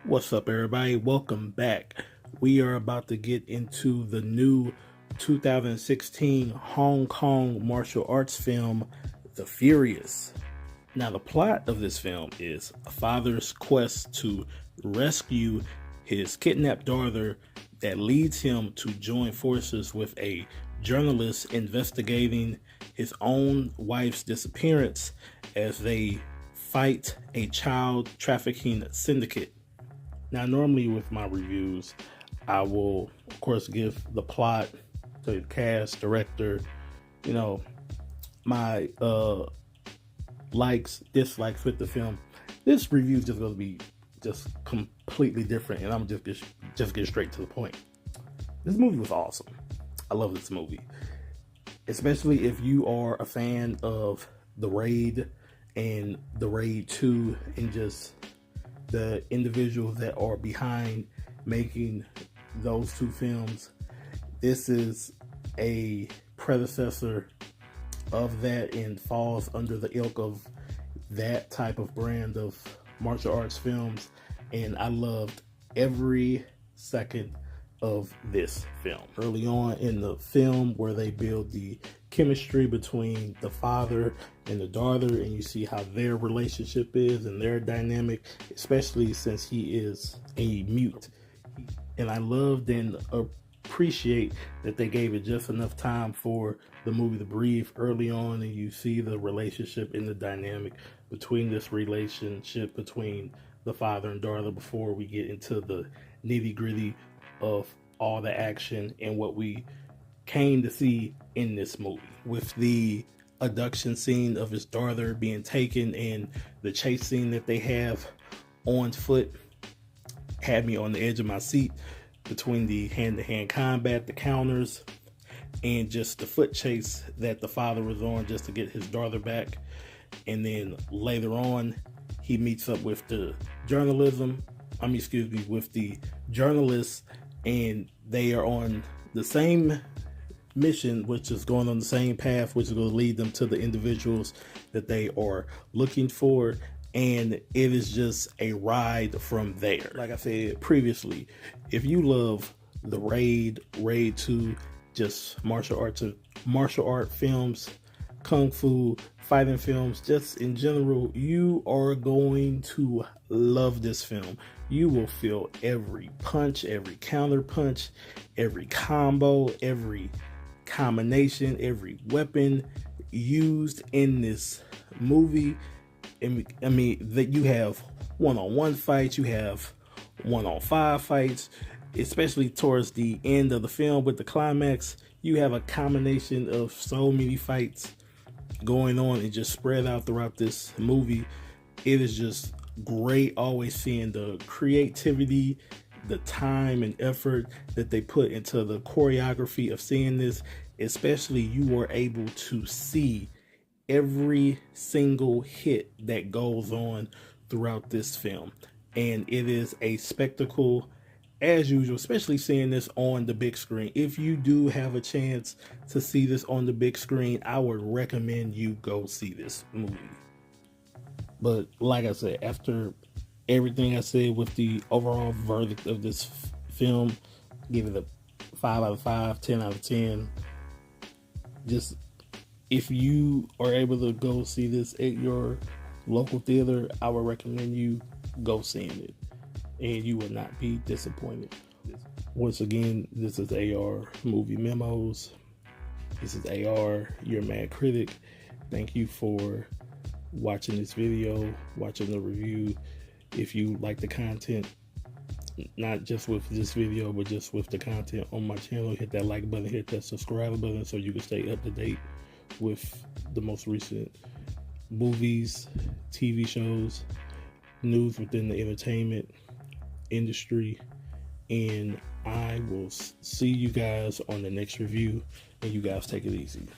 What's up, everybody? Welcome back. We are about to get into the new 2016 Hong Kong martial arts film, The Furious. Now, the plot of this film is a father's quest to rescue his kidnapped daughter that leads him to join forces with a journalist investigating his own wife's disappearance as they fight a child trafficking syndicate. Now, normally with my reviews, I will, of course, give the plot, the cast, director, my likes, dislikes with the film. This review is just going to be just completely different, and I'm just get straight to the point. This movie was awesome. I love this movie, especially if you are a fan of The Raid and The Raid 2 and just the individuals that are behind making those two films. This is a predecessor of that and falls under the ilk of that type of brand of martial arts films, and I loved every second of this film. Early on in the film, where they build the chemistry between the father and the daughter, and you see how their relationship is and their dynamic, especially since he is a mute. And I loved and appreciate that they gave it just enough time for the movie to breathe early on, and you see the relationship and the dynamic between this relationship between the father and daughter before we get into the nitty-gritty of all the action and what we came to see in this movie, with the abduction scene of his daughter being taken and the chase scene that they have on foot. Had me on the edge of my seat between the hand-to-hand combat, the counters, and just the foot chase that the father was on just to get his daughter back. And then later on, he meets up with the with the journalists, and they are on the same mission, which is going on the same path, which is going to lead them to the individuals that they are looking for. And it is just a ride from there. Like I said previously, if you love The Raid, Raid 2, just martial art films, kung fu, fighting films, just in general, you are going to love this film. You will feel every punch, every counter punch, every combo, every combination, every weapon used in this movie. I mean, that you have one-on-one fights, you have one-on-5 fights, especially towards the end of the film with the climax. You have a combination of so many fights going on and just spread out throughout this movie. It is just great always seeing the creativity, the time and effort that they put into the choreography of seeing this. Especially, you were able to see every single hit that goes on throughout this film, and it is a spectacle as usual, especially seeing this on the big screen. If you do have a chance to see this on the big screen, I would recommend you go see this movie. But like I said, after everything I said with the overall verdict of this film, give it a 5 out of 5, 10 out of 10. Just, if you are able to go see this at your local theater, I would recommend you go seeing it, and you will not be disappointed. Once again, this is AR Movie Memos. This is AR, your mad critic. Thank you for watching this video, watching the review. If you like the content, not just with this video, but just with the content on my channel, hit that like button, hit that subscribe button so you can stay up to date with the most recent movies, TV shows, news within the entertainment industry. And I will see you guys on the next review, and you guys take it easy.